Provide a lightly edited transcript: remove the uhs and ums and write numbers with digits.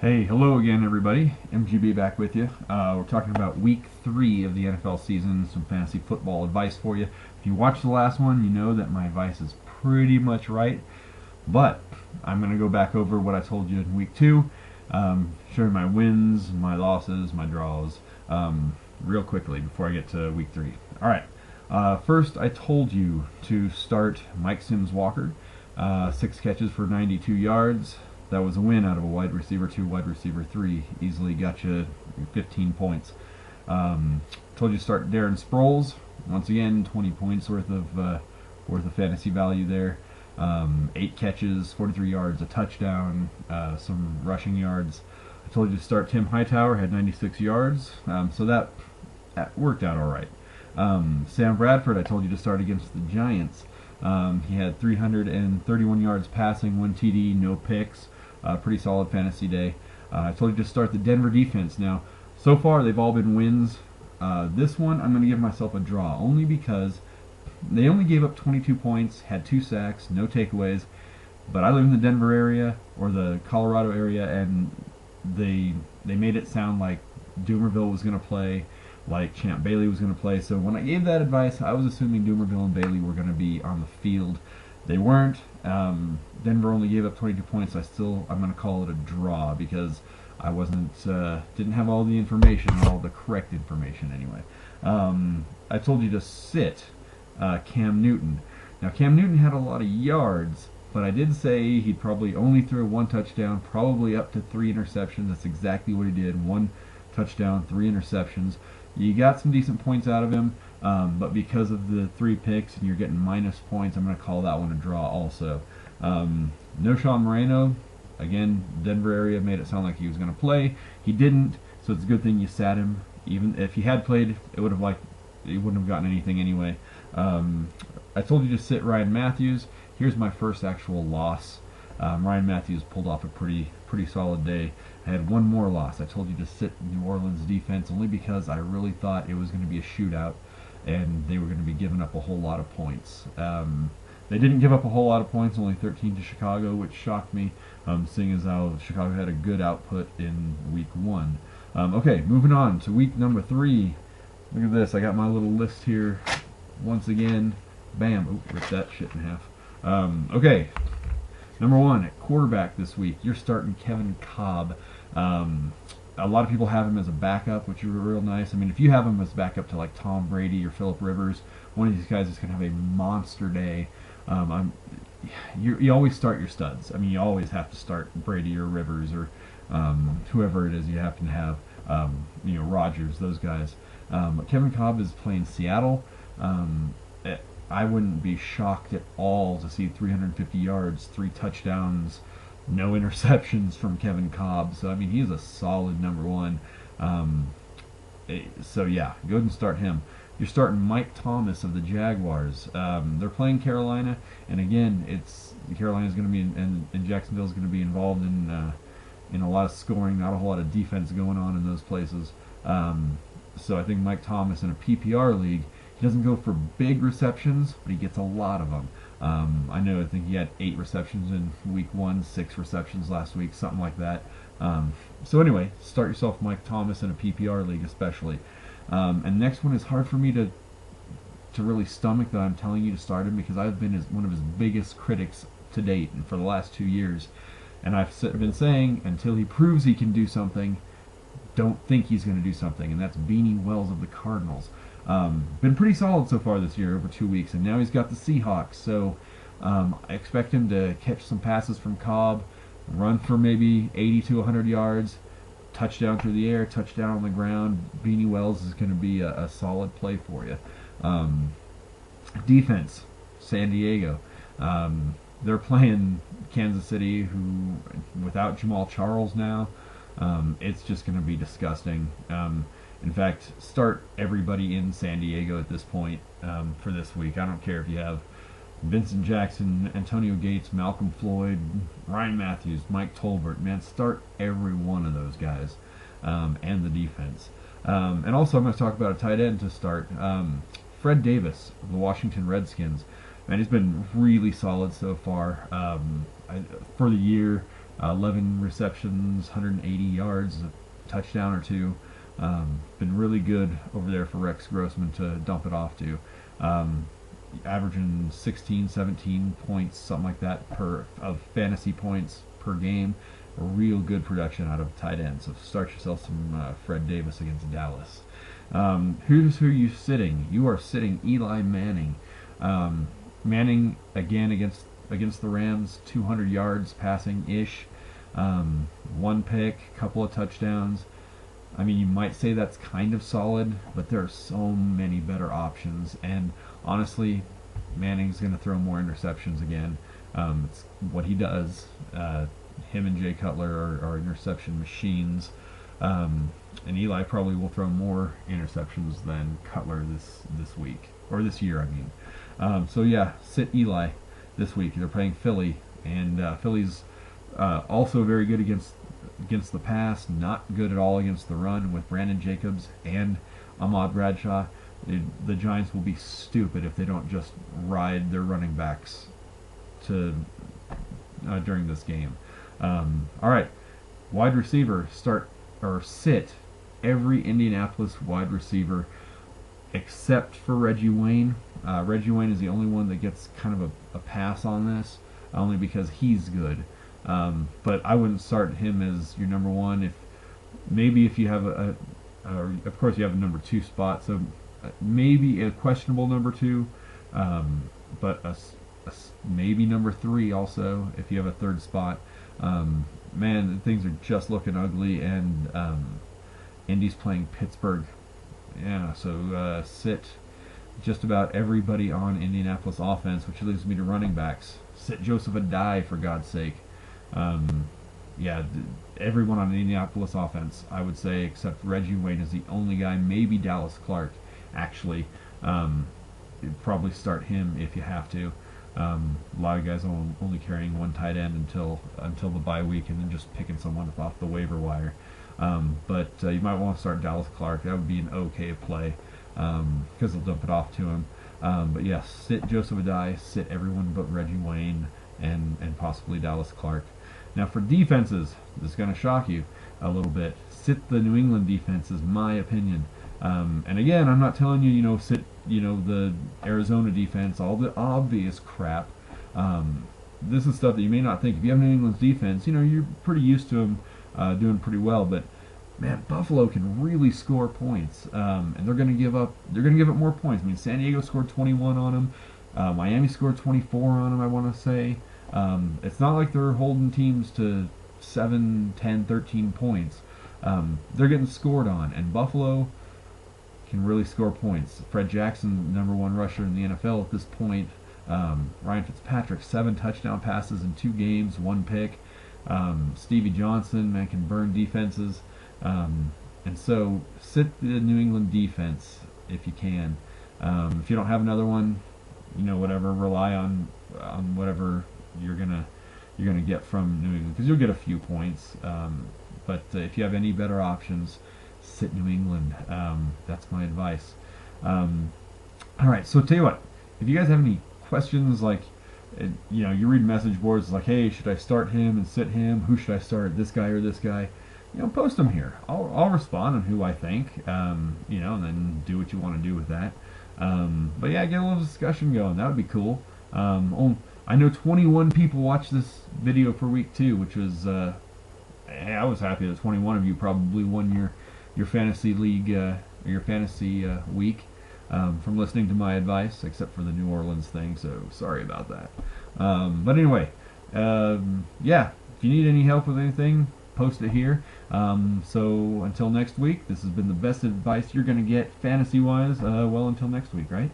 Hey, hello again, everybody. MGB back with you. We're talking about week 3 of the NFL season, some fantasy football advice for you. If you watched the last one, you know that my advice is pretty much right, but I'm going to go back over what I told you in week 2, showing my wins, my losses, my draws, real quickly before I get to week 3. All right. First, I told you to start Mike Sims Walker, 6 catches for 92 yards. That was a win out of a wide receiver 2, wide receiver 3. Easily got you 15 points. Told you to start Darren Sproles. Once again, 20 points worth of fantasy value there. 8 catches, 43 yards, a touchdown, some rushing yards. I told you to start Tim Hightower, had 96 yards, so that worked out all right. Sam Bradford, I told you to start against the Giants. He had 331 yards passing, 1 TD, no picks. Pretty solid fantasy day. I told you to start the Denver defense. Now, so far they've all been wins. This one I'm going to give myself a draw, only because they only gave up 22 points, had 2 sacks, no takeaways. But I live in the Denver area, or the Colorado area, and they made it sound like Doomerville was going to play, like Champ Bailey was going to play. So when I gave that advice, I was assuming Doomerville and Bailey were going to be on the field. They weren't. Denver only gave up 22 points. I'm going to call it a draw because I didn't have all the information, all the correct information anyway. I told you to sit Cam Newton. Now Cam Newton had a lot of yards, but I did say he'd probably only throw 1 touchdown, probably up to 3 interceptions. That's exactly what he did. 1 touchdown, 3 interceptions. You got some decent points out of him, but because of the 3 picks and you're getting minus points, I'm going to call that one a draw also. No Sean Moreno. Again, Denver area made it sound like he was going to play. He didn't, so it's a good thing you sat him. Even if he had played, he wouldn't have gotten anything anyway. I told you to sit Ryan Matthews. Here's my first actual loss. Ryan Matthews pulled off a pretty solid day. I had one more loss. I told you to sit New Orleans defense only because I really thought it was going to be a shootout and they were going to be giving up a whole lot of points. They didn't give up a whole lot of points, only 13 to Chicago, which shocked me, seeing as how Chicago had a good output in week 1. Okay, moving on to week number 3. Look at this. I got my little list here once again. Bam. Oop, ripped that shit in half. Okay. Number 1, at quarterback this week, you're starting Kevin Kolb. A lot of people have him as a backup, which is real nice. I mean, if you have him as backup to like Tom Brady or Phillip Rivers, one of these guys is going to have a monster day. You always start your studs. I mean, you always have to start Brady or Rivers or whoever it is you happen to have. Rodgers, those guys. But Kevin Kolb is playing Seattle. I wouldn't be shocked at all to see 350 yards, 3 touchdowns, no interceptions from Kevin Kolb. So, I mean, he's a solid number 1. So, yeah, go ahead and start him. You're starting Mike Thomas of the Jaguars. They're playing Carolina, and again, Carolina's going to be and Jacksonville's going to be involved in a lot of scoring, not a whole lot of defense going on in those places. So I think Mike Thomas in a PPR league, he doesn't go for big receptions, but he gets a lot of them. I think he had 8 receptions in week 1, 6 receptions last week, something like that. So anyway, start yourself Mike Thomas in a PPR league especially. And next one is hard for me to really stomach that I'm telling you to start him because I've been one of his biggest critics to date and for the last 2 years. And I've been saying until he proves he can do something, don't think he's going to do something. And that's Beanie Wells of the Cardinals. Been pretty solid so far this year over 2 weeks, and now he's got the Seahawks. So I expect him to catch some passes from Cobb, run for maybe 80 to 100 yards, touchdown through the air, touchdown on the ground. Beanie Wells is going to be a solid play for you. Defense, San Diego. They're playing Kansas City, who without Jamal Charles now, it's just going to be disgusting. In fact, start everybody in San Diego at this point for this week. I don't care if you have Vincent Jackson, Antonio Gates, Malcolm Floyd, Ryan Matthews, Mike Tolbert. Man, start every one of those guys and the defense. And also I'm going to talk about a tight end to start. Fred Davis of the Washington Redskins. Man, he's been really solid so far for the year. 11 receptions, 180 yards, a touchdown or two. Been really good over there for Rex Grossman to dump it off to. Averaging 16, 17 points, something like that of fantasy points per game. A real good production out of tight end. So start yourself some Fred Davis against Dallas. Here's who you're sitting. You are sitting Eli Manning. Manning again against the Rams, 200 yards passing ish, one pick, couple of touchdowns. I mean, you might say that's kind of solid, but there are so many better options. And honestly, Manning's going to throw more interceptions again. It's what he does. Him and Jay Cutler are interception machines. And Eli probably will throw more interceptions than Cutler this week, or this year, I mean. So yeah, sit Eli this week. They're playing Philly, and Philly's also very good against the pass, not good at all against the run with Brandon Jacobs and Ahmad Bradshaw. The Giants will be stupid if they don't just ride their running backs during this game. All right, wide receiver, start or sit every Indianapolis wide receiver except for Reggie Wayne. Reggie Wayne is the only one that gets kind of a pass on this, only because he's good. But I wouldn't start him as your number one. Maybe if you have of course you have a number two spot, so maybe a questionable number two, but maybe number three also if you have a third spot. Man, things are just looking ugly, and Indy's playing Pittsburgh. Yeah, so sit just about everybody on Indianapolis offense, which leaves me to running backs. Sit Joseph Adai, for God's sake. Yeah, everyone on the Indianapolis offense, I would say, except Reggie Wayne is the only guy. Maybe Dallas Clark, actually. You'd probably start him if you have to. A lot of guys only carrying one tight end until the bye week, and then just picking someone off the waiver wire. But you might want to start Dallas Clark. That would be an okay play because they'll dump it off to him. But yes, sit Joseph Adai, sit everyone but Reggie Wayne, and possibly Dallas Clark. Now for defenses, this is going to shock you a little bit. Sit the New England defense is my opinion. And again, I'm not telling you, sit, the Arizona defense, all the obvious crap. This is stuff that you may not think. If you have New England's defense, you're pretty used to them doing pretty well. But man, Buffalo can really score points, and they're going to give up more points. I mean, San Diego scored 21 on them. Miami scored 24 on them, I want to say. It's not like they're holding teams to 7, 10, 13 points. They're getting scored on, and Buffalo can really score points. Fred Jackson, number one rusher in the NFL at this point. Ryan Fitzpatrick, 7 touchdown passes in 2 games, 1 pick. Stevie Johnson, man, can burn defenses. And so sit the New England defense if you can. If you don't have another one, whatever, rely on whatever you're gonna get from New England, because you'll get a few points. But if you have any better options, sit New England. That's my advice. All right, so tell you what, if you guys have any questions, like you read message boards like, hey, should I start him and sit him? Who should I start, this guy or this guy? Post them here. I'll respond on who I think. And then do what you want to do with that. But yeah, get a little discussion going. That would be cool. I know 21 people watched this video for week 2, which was hey, I was happy that 21 of you probably won your fantasy league or your fantasy week from listening to my advice, except for the New Orleans thing. So sorry about that. But anyway, yeah, if you need any help with anything, post it here. So until next week, this has been the best advice you're going to get fantasy wise. Well, until next week, right?